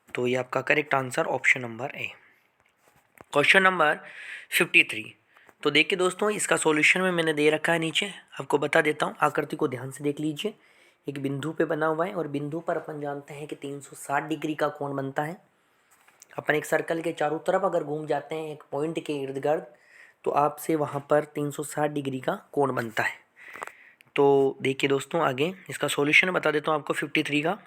तो ये आपका correct answer option number A. Question number 53। तो देखिए दोस्तों, इसका सॉल्यूशन में मैंने दे रखा है नीचे, आपको बता देता हूँ। आकृति को ध्यान से देख लीजिए। एक बिंदु पे बना हुआ है, और बिंदु पर अपन जानते हैं कि 360 डिग्री का कोण बनता है। अपन एक सर्कल के चारों तरफ अगर घूम जाते हैं एक पॉइंट के इर्द गिर्द, तो आपसे वहाँ पर 360 डिग्री का कोण बनता है। तो देखिए दोस्तों, आगे इसका सॉल्यूशन बता देता हूँ आपको 53 का।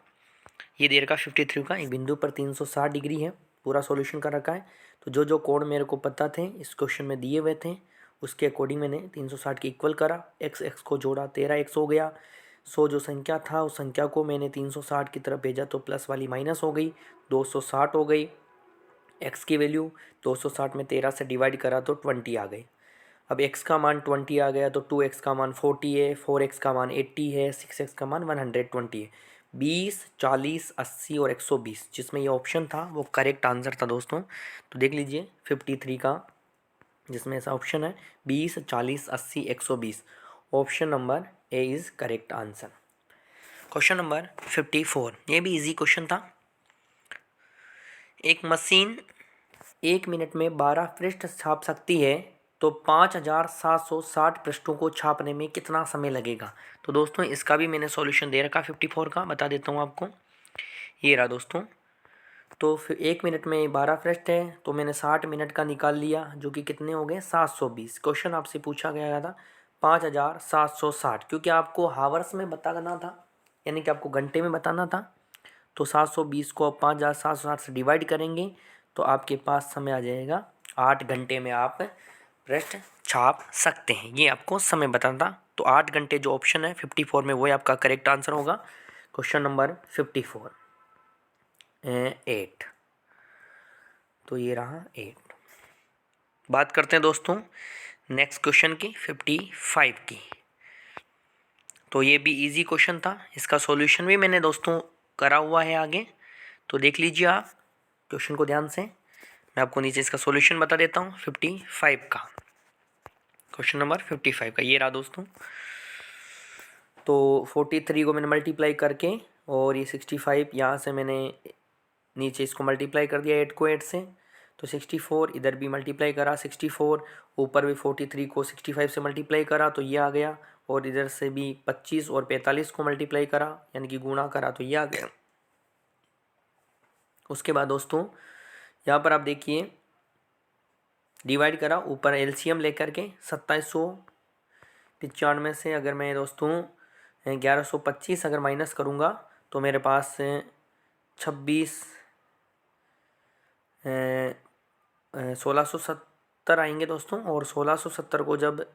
ये दे रखा 53 का, एक बिंदु पर 360 डिग्री है, पूरा सॉल्यूशन कर रखा है। तो जो जो कोण मेरे को पता थे इस क्वेश्चन में दिए हुए थे, उसके अकॉर्डिंग मैंने 360 के इक्वल करा, एक्स एक्स को जोड़ा 13x हो गया। 100 जो संख्या था उस संख्या को मैंने 360 की तरफ भेजा तो प्लस वाली माइनस हो गई, 260 हो गई। एक्स की वैल्यू 260 में 13 से डिवाइड करा तो 20 आ गई। अब x का मान 20 आ गया तो 2x का मान 40 है, 4x का मान 80 है, 6x का मान 120 है। 20, 40, 80 और 120 जिसमें ये ऑप्शन था वो करेक्ट आंसर था दोस्तों। तो देख लीजिए 53 का जिसमें ऐसा ऑप्शन है 20, 40, 80, 120, option number A is correct answer. Question number 54, ये भी इजी क्वेश्चन था। एक मशीन 1 मिनट में 12 पृष्ठ छाप सकती है, तो 5760 पृष्ठों को छापने में कितना समय लगेगा। तो दोस्तों इसका भी मैंने सॉल्यूशन दे रखा 54 का, बता देता हूँ आपको। ये रहा दोस्तों। तो फिर 1 मिनट में 12 पृष्ठ है, तो मैंने 60 मिनट का निकाल लिया, जो कि कितने हो गए 720। क्वेश्चन आपसे पूछा गया था 5760, क्योंकि आपको हावर्स में बताना था, यानी कि आपको घंटे में बताना था। तो 720 को आप 5760 से डिवाइड करेंगे तो आपके पास समय आ जाएगा 8 घंटे में आप पृष्ठ छाप सकते हैं। ये आपको समय बताना था। तो 8 घंटे जो ऑप्शन है 54 में, वो आपका करेक्ट आंसर होगा। Question number 54 8। तो ये रहा 8। बात करते हैं दोस्तों नेक्स्ट क्वेश्चन की 55 की। तो ये भी इजी क्वेश्चन था, इसका सॉल्यूशन भी मैंने दोस्तों करा हुआ है आगे। तो देख लीजिए आप क्वेश्चन को ध्यान से। मैं आपको नीचे इसका सॉल्यूशन बता देता हूँ 55 का। क्वेश्चन नंबर 55 का ये रहा दोस्तों। तो 43 को मैंने मल्टीप्लाई करके, और ये 65 यहाँ से मैंने नीचे इसको मल्टीप्लाई कर दिया 8 को 8 से, तो 64 इधर भी मल्टीप्लाई करा 64, ऊपर भी 43 को 65 से मल्टीप्लाई करा तो ये आ गया, और इधर से भी 25 और 45 को मल्टीप्लाई करा यानी कि गुणा करा तो ये आ गया। उसके बाद दोस्तों यहाँ पर आप देखिए डिवाइड करा, ऊपर एलसीएम लेकर के 2795 से अगर मैं दोस्तों 1125 अगर माइनस करूँगा तो मेरे पास 26 1670 आएंगे दोस्तों। और 1670 को जब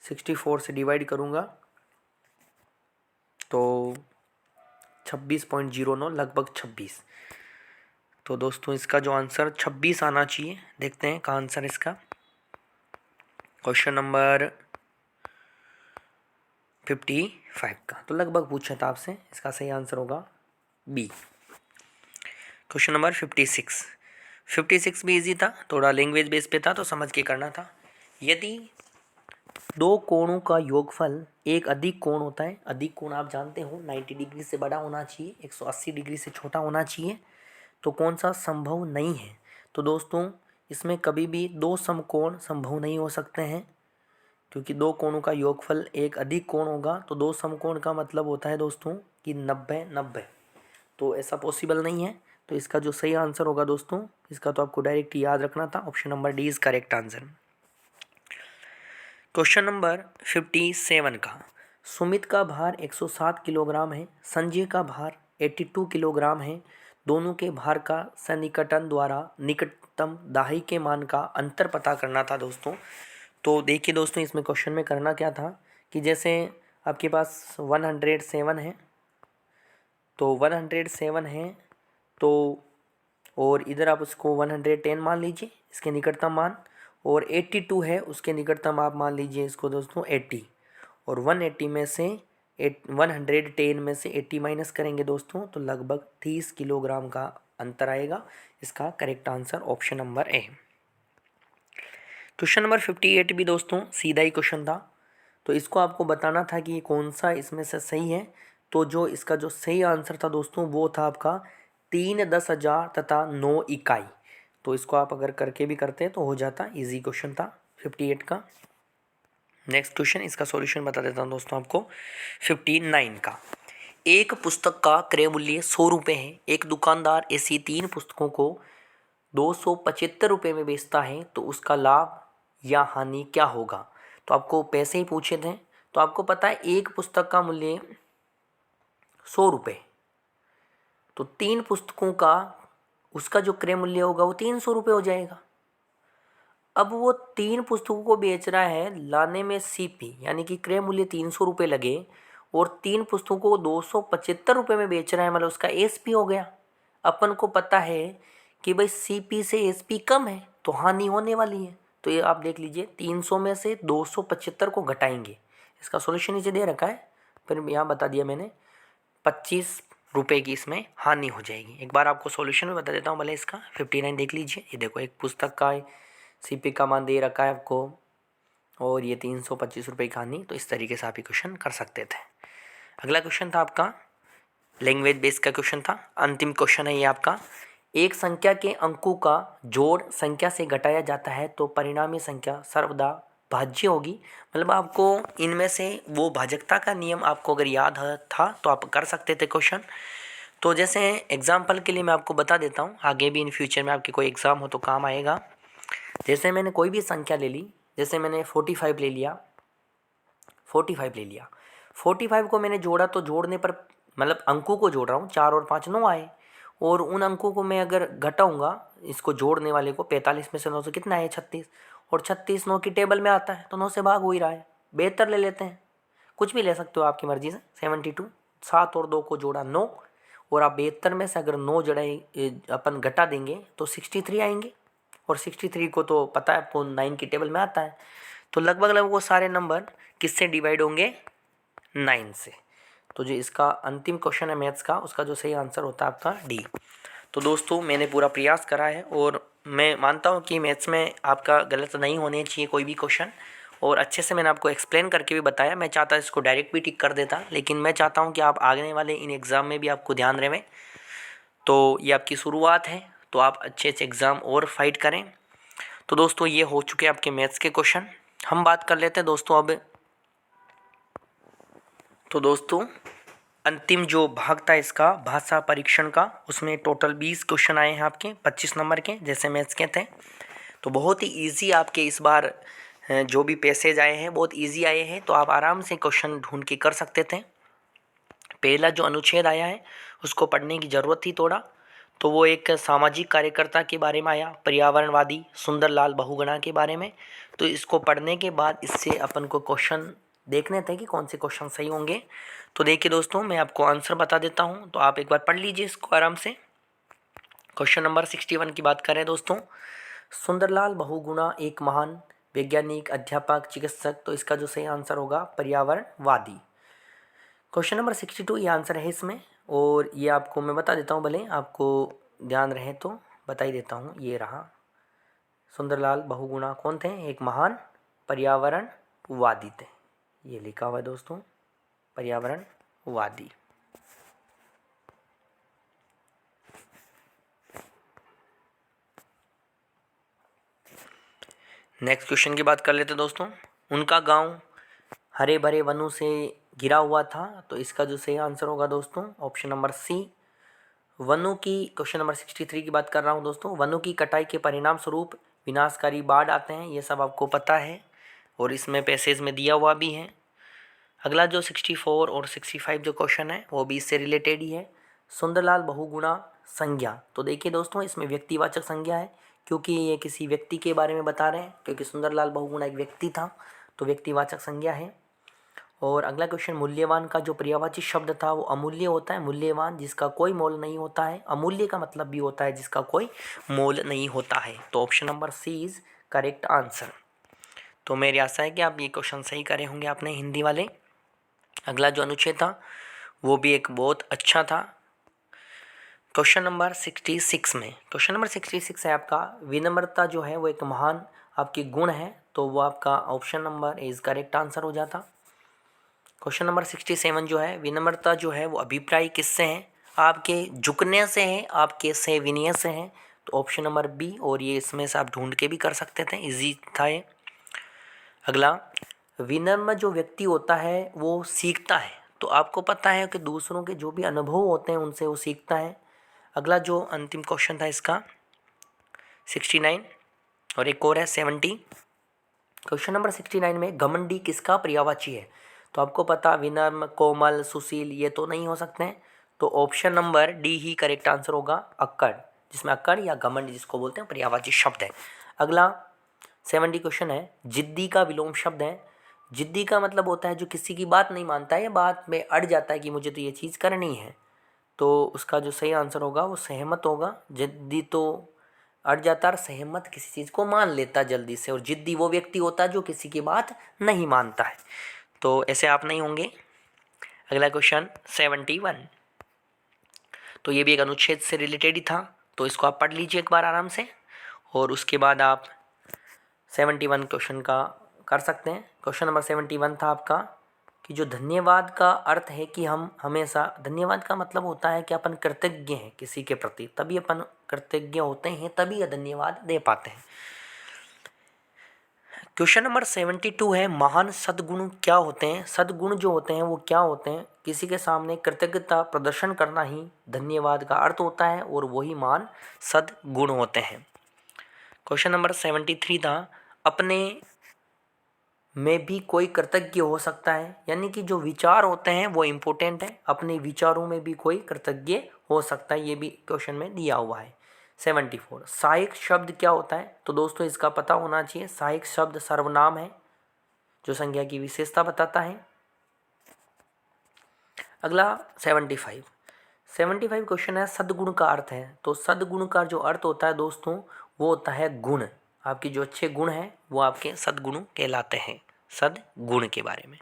64 से डिवाइड करूँगा तो 26.09 लगभग 26। तो दोस्तों इसका जो आंसर 26 आना चाहिए। देखते हैं कहाँ आंसर इसका। क्वेश्चन नंबर 55 का। तो लगभग पूछा था आपसे, इसका सही आंसर होगा बी। Question number 56। 56 भी इजी था, थोड़ा लैंग्वेज बेस पे था तो समझ के करना था। यदि दो कोणों का योगफल एक अधिक कोण होता है, अधिक कोण आप जानते हो 90 डिग्री से बड़ा होना चाहिए, 180 डिग्री से छोटा होना चाहिए, तो कौन सा संभव नहीं है? तो दोस्तों इसमें कभी भी दो समकोण संभव नहीं हो सकते हैं, क्योंकि दो कोणों का योगफल एक अधिक कोण होगा, तो दो समकोण का मतलब होता है दोस्तों कि 90-90, तो ऐसा पॉसिबल नहीं है। तो इसका जो सही आंसर होगा दोस्तों, इसका तो आपको डायरेक्ट याद रखना था, option number D is correct answer. Question number 57 का, सुमित का भार 107 किलोग्राम है, संजय का भार 82 किलोग्राम है, दोनों के भार का सन्निकटन द्वारा निकटतम दाही के मान का अंतर पता करना था दोस्तों। तो देखिए दोस्तों, इसमें क्वेश्चन में करना क्या था कि जैसे आपके पास 107 है, तो 107 है तो, और इधर आप उसको 110 मान लीजिए इसके निकटतम मान, और 82 है उसके निकटतम आप मान लीजिए इसको दोस्तों 80, और 180 में से 110 में से 80 माइनस करेंगे दोस्तों तो लगभग 30 किलोग्राम का अंतर आएगा। इसका correct answer option number A. Question number 58 भी दोस्तों सीधा ही क्वेश्चन था, तो इसको आपको बताना था कि ये कौन सा इसमें से सही है। तो जो इसका जो सही आंसर था दोस्तों वो था आपका 3 10,000 तथा 9 इकाई। तो इसको आप अगर करके भी करते तो हो जाता, इजी क्वेश्चन था 58 का। नेक्स्ट क्वेश्चन, इसका सॉल्यूशन बता देता हूँ दोस्तों आपको। 59 का, एक पुस्तक का क्रय मूल्य 100 रुपये है, एक दुकानदार ऐसी 3 पुस्तकों को 275 रुपये में बेचता है, तो उसका लाभ या हानि क्या होगा? तो आपको पैसे ही पूछे थे, तो आपको पता है एक पुस्तक का मूल्य 100 रुपये, तो 3 पुस्तकों का उसका जो क्रय मूल्य होगा वो 300 रुपये हो जाएगा। अब वो 3 पुस्तकों को बेच रहा है, लाने में सीपी यानी कि क्रय मूल्य 300 रुपये लगे, और 3 पुस्तकों को 275 रुपये में बेच रहा है, मतलब उसका एसपी हो गया। अपन को पता है कि भाई सीपी से एसपी कम है तो हानि होने वाली है। तो ये आप देख लीजिए 300 में से 275 को घटाएंगे, इसका सॉल्यूशन नीचे दे रखा है, फिर यहाँ बता दिया मैंने 25 रुपये की इसमें हानि हो जाएगी। एक बार आपको सॉल्यूशन में बता देता हूँ भले इसका। 59 देख लीजिए, ये देखो एक पुस्तक का सीपी का मान दे रखा है आपको, और ये 325 रुपये की हानि, तो इस तरीके से आप ये क्वेश्चन कर सकते थे। अगला क्वेश्चन था आपका लैंग्वेज बेस्ड का क्वेश्चन था, अंतिम क्वेश्चन है ये आपका। एक संख्या के अंकों का जोड़ संख्या से घटाया जाता है तो परिणामी संख्या सर्वदा भाज्य होगी। मतलब आपको इनमें से वो भाजकता का नियम आपको अगर याद था तो आप कर सकते थे क्वेश्चन। तो जैसे एग्जाम्पल के लिए मैं आपको बता देता हूँ, आगे भी इन फ्यूचर में आपके कोई एग्ज़ाम हो तो काम आएगा। जैसे मैंने कोई भी संख्या ले ली, जैसे मैंने 45 ले लिया, 45 को मैंने जोड़ा, तो जोड़ने पर मतलब अंकों को जोड़ रहा हूँ, 4 और 5 9 आए, और उन अंकों को मैं अगर घटाऊंगा इसको जोड़ने वाले को, 45 में से 9 से कितना है 36, और 36 9 की टेबल में आता है तो 9 से भाग हो ही रहा है। 72 ले लेते हैं, कुछ भी ले सकते हो आपकी मर्जी से। 72, 7 और 2 को जोड़ा 9, और आप 72 में से अगर 9 जड़े अपन घटा देंगे तो 63 आएंगे, और 63 को तो पता है आपको 9 की टेबल में आता है। तो लगभग वो सारे नंबर किससे डिवाइड होंगे? 9 से। तो जो इसका अंतिम क्वेश्चन है मैथ्स का, उसका जो सही आंसर होता है आपका डी। तो दोस्तों मैंने पूरा प्रयास करा है, और मैं मानता हूँ कि मैथ्स में आपका गलत नहीं होने चाहिए कोई भी क्वेश्चन, और अच्छे से मैंने आपको एक्सप्लेन करके भी बताया। मैं चाहता इसको डायरेक्ट भी टिक कर देता, लेकिन मैं चाहता हूँ कि आप आने वाले इन एग्ज़ाम में भी आपको ध्यान रहे। तो ये आपकी शुरुआत है, तो आप अच्छे से एग्ज़ाम और फाइट करें। तो दोस्तों ये हो चुके आपके मैथ्स के क्वेश्चन। हम बात कर लेते हैं दोस्तों अब। तो दोस्तों अंतिम जो भाग था इसका भाषा परीक्षण का, उसमें टोटल 20 क्वेश्चन आए हैं आपके 25 नंबर के, जैसे मैथ्स के थे। तो बहुत ही इजी आपके इस बार जो भी पैसेज आए हैं बहुत इजी आए हैं, तो आप आराम से क्वेश्चन ढूंढ के कर सकते थे। पहला जो अनुच्छेद आया है उसको पढ़ने की ज़रूरत थी थोड़ा, तो वो एक सामाजिक कार्यकर्ता के बारे में आया, पर्यावरणवादी सुंदरलाल बहुगुणा के बारे में। तो इसको पढ़ने के बाद इससे अपन को क्वेश्चन देखने थे कि कौन से क्वेश्चन सही होंगे। तो देखिए दोस्तों मैं आपको आंसर बता देता हूँ, तो आप एक बार पढ़ लीजिए इसको आराम से। क्वेश्चन नंबर 61 की बात करें दोस्तों, सुंदरलाल बहुगुणा एक महान वैज्ञानिक, अध्यापक, चिकित्सक, तो इसका जो सही आंसर होगा पर्यावरणवादी। क्वेश्चन नंबर 62 ये आंसर है इसमें, और ये आपको मैं बता देता हूँ, भले आपको ध्यान रहे तो बता ही देता हूँ। ये रहा, सुंदरलाल बहुगुणा कौन थे? एक महान पर्यावरणवादी थे। ये लिखा हुआ है दोस्तों, पर्यावरणवादी। नेक्स्ट क्वेश्चन की बात कर लेते दोस्तों। उनका गांव हरे भरे वनों से घिरा हुआ था, तो इसका जो सही आंसर होगा दोस्तों ऑप्शन नंबर सी, वनों की। क्वेश्चन नंबर 63 की बात कर रहा हूँ दोस्तों। वनों की कटाई के परिणाम स्वरूप विनाशकारी बाढ़ आते हैं, ये सब आपको पता है और इसमें पैसेज में दिया हुआ भी है। अगला जो 64 और 65 जो क्वेश्चन है वो भी इससे रिलेटेड ही है। सुंदरलाल बहुगुणा संज्ञा, तो देखिए दोस्तों इसमें व्यक्तिवाचक संज्ञा है, क्योंकि ये किसी व्यक्ति के बारे में बता रहे हैं, क्योंकि सुंदरलाल बहुगुणा एक व्यक्ति था, तो व्यक्तिवाचक संज्ञा है। और अगला क्वेश्चन, मूल्यवान का जो पर्यायवाची शब्द था वो अमूल्य होता है। मूल्यवान जिसका कोई मोल नहीं होता है। अमूल्य का मतलब भी होता है जिसका कोई मोल नहीं होता है। तो option number C is correct answer. तो मेरी आशा है कि आप ये क्वेश्चन सही करे होंगे आपने हिंदी वाले। अगला जो अनुच्छेद था वो भी एक बहुत अच्छा था। क्वेश्चन नंबर 66 में, क्वेश्चन नंबर 66 है आपका, विनम्रता जो है वो एक महान आपकी गुण है, तो वो आपका option number is correct answer हो जाता। क्वेश्चन नंबर 67 जो है, विनम्रता जो है वो अभिप्राय किससे है? आपके झुकने से है, आपके से विनय से है, तो ऑप्शन नंबर बी। और ये इसमें से आप ढूंढ के भी कर सकते थे, इजी था ये। अगला, विनम्र जो व्यक्ति होता है वो सीखता है, तो आपको पता है कि दूसरों के जो भी अनुभव होते हैं उनसे वो सीखता है। अगला जो अंतिम क्वेश्चन था इसका 69, और एक और है 70। क्वेश्चन नंबर 69 में घमंडी किसका पर्यायवाची है? तो आपको पता, विनम्र, कोमल, सुशील ये तो नहीं हो सकते हैं, तो ऑप्शन नंबर डी ही करेक्ट आंसर होगा, अक्कड़, जिसमें अक्कड़ या घमंड जिसको बोलते हैं पर्यायवाची शब्द है। अगला 70 क्वेश्चन है, जिद्दी का विलोम शब्द है। जिद्दी का मतलब होता है जो किसी की बात नहीं मानता है या बात में अड़ जाता है कि मुझे तो ये चीज़ करनी है, तो उसका जो सही आंसर होगा वो सहमत होगा। जिद्दी तो अड़ जाता है, सहमत किसी चीज़ को मान लेता जल्दी से, और जिद्दी वो व्यक्ति होता है जो किसी की बात नहीं मानता है, तो ऐसे आप नहीं होंगे। अगला क्वेश्चन 71, तो ये भी एक अनुच्छेद से रिलेटेड ही था, तो इसको आप पढ़ लीजिए एक बार आराम से, और उसके बाद आप 71 क्वेश्चन का कर सकते हैं। क्वेश्चन नंबर 71 था आपका कि जो धन्यवाद का अर्थ है कि हम हमेशा, धन्यवाद का मतलब होता है कि अपन कृतज्ञ हैं किसी के प्रति, तभी अपन कृतज्ञ होते हैं, तभी यह धन्यवाद दे पाते हैं। क्वेश्चन नंबर 72 है, महान सद्गुण क्या होते हैं? सद्गुण जो होते हैं वो क्या होते हैं? किसी के सामने कृतज्ञता प्रदर्शन करना ही धन्यवाद का अर्थ होता है, और वही महान सद्गुण होते हैं। क्वेश्चन नंबर 73 था, अपने में भी कोई कृतज्ञ हो सकता है, यानी कि जो विचार होते हैं वो इम्पोर्टेंट है, अपने विचारों में भी कोई कृतज्ञ हो सकता है, ये भी क्वेश्चन में दिया हुआ है। 74, सहायक शब्द क्या होता है? तो दोस्तों इसका पता होना चाहिए, सहायक शब्द सर्वनाम है जो संज्ञा की विशेषता बताता है। अगला 75 क्वेश्चन है, सद्गुण का अर्थ है। तो सद्गुण का जो अर्थ होता है दोस्तों वो होता है गुण, आपकी जो अच्छे गुण हैं वो आपके सद्गुण कहलाते हैं। सद्गुण के बारे में,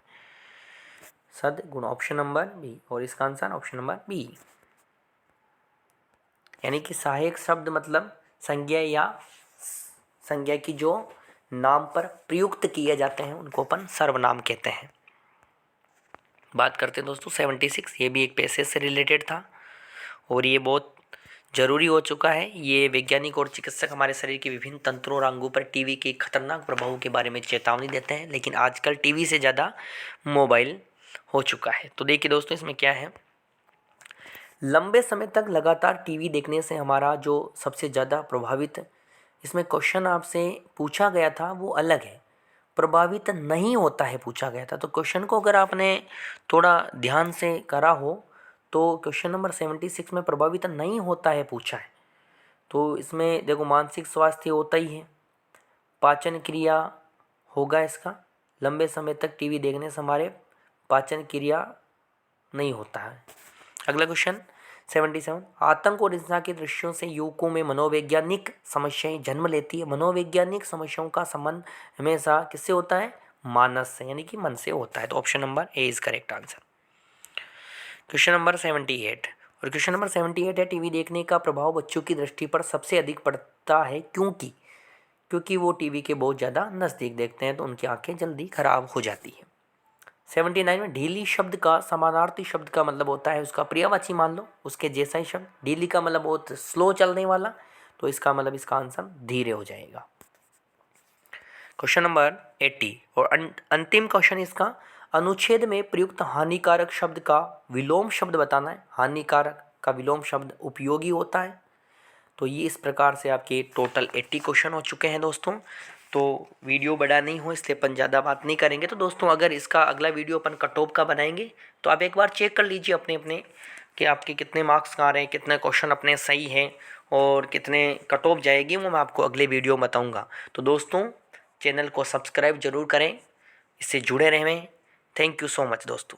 सद्गुण ऑप्शन नंबर बी, और इसका आंसर ऑप्शन नंबर बी। यानी कि सहायक शब्द मतलब संज्ञा या संज्ञा की जो नाम पर प्रयुक्त किए जाते हैं उनको अपन सर्वनाम कहते हैं। बात करते हैं दोस्तों 76, ये भी एक पैसेज से रिलेटेड था, और ये बहुत जरूरी हो चुका है। ये वैज्ञानिक और चिकित्सक हमारे शरीर के विभिन्न तंत्रों और अंगों पर टीवी के खतरनाक प्रभावों के बारे में चेतावनी देते हैं, लेकिन आजकल टीवी से ज़्यादा मोबाइल हो चुका है। तो देखिए दोस्तों इसमें क्या है, लंबे समय तक लगातार टीवी देखने से हमारा जो सबसे ज़्यादा प्रभावित, इसमें क्वेश्चन आपसे पूछा गया था वो अलग है, प्रभावित नहीं होता है पूछा गया था। तो क्वेश्चन को अगर आपने थोड़ा ध्यान से करा हो तो क्वेश्चन नंबर 76 में प्रभावित नहीं होता है पूछा है। तो इसमें देखो मानसिक स्वास्थ्य होता ही है, पाचन क्रिया होगा इसका, लंबे समय तक टीवी देखने से हमारे पाचन क्रिया नहीं होता है। अगला क्वेश्चन 77, आतंक और हिंसा के दृश्यों से युवकों में मनोवैज्ञानिक समस्याएं जन्म लेती है। मनोवैज्ञानिक समस्याओं का संबंध हमेशा किससे होता है? मानस से, यानी कि मन से होता है। तो option number A is correct answer. Question number 78 और क्वेश्चन नंबर 78 है टीवी देखने का प्रभाव बच्चों की दृष्टि पर सबसे अधिक पड़ता है क्योंकि वो टीवी के बहुत ज़्यादा नज़दीक देखते हैं तो उनकी आंखें जल्दी खराब हो जाती है। 79 में ढीली शब्द का समानार्थी शब्द का मतलब होता है उसका पर्यायवाची मान लो, उसके जैसा ही शब्द। ढीली का मतलब बहुत स्लो चलने वाला, तो इसका मतलब इसका आंसर धीरे हो जाएगा। क्वेश्चन नंबर 80 और अंतिम क्वेश्चन इसका, अनुच्छेद में प्रयुक्त हानिकारक शब्द का विलोम शब्द बताना है। हानिकारक का विलोम शब्द उपयोगी होता है। तो ये इस प्रकार से आपके टोटल 80 क्वेश्चन हो चुके हैं दोस्तों। तो वीडियो बड़ा नहीं हो इसलिए अपन ज़्यादा बात नहीं करेंगे। तो दोस्तों अगर इसका अगला वीडियो अपन कट ऑफ का बनाएंगे तो आप एक बार चेक कर लीजिए अपने अपने कि आपके कितने मार्क्स आ रहे हैं, कितने क्वेश्चन अपने सही हैं और कितने कट ऑफ जाएगी, वो मैं आपको अगले वीडियो में बताऊँगा। तो दोस्तों चैनल को सब्सक्राइब जरूर करें, इससे जुड़े रहें। थैंक यू सो मच दोस्तों।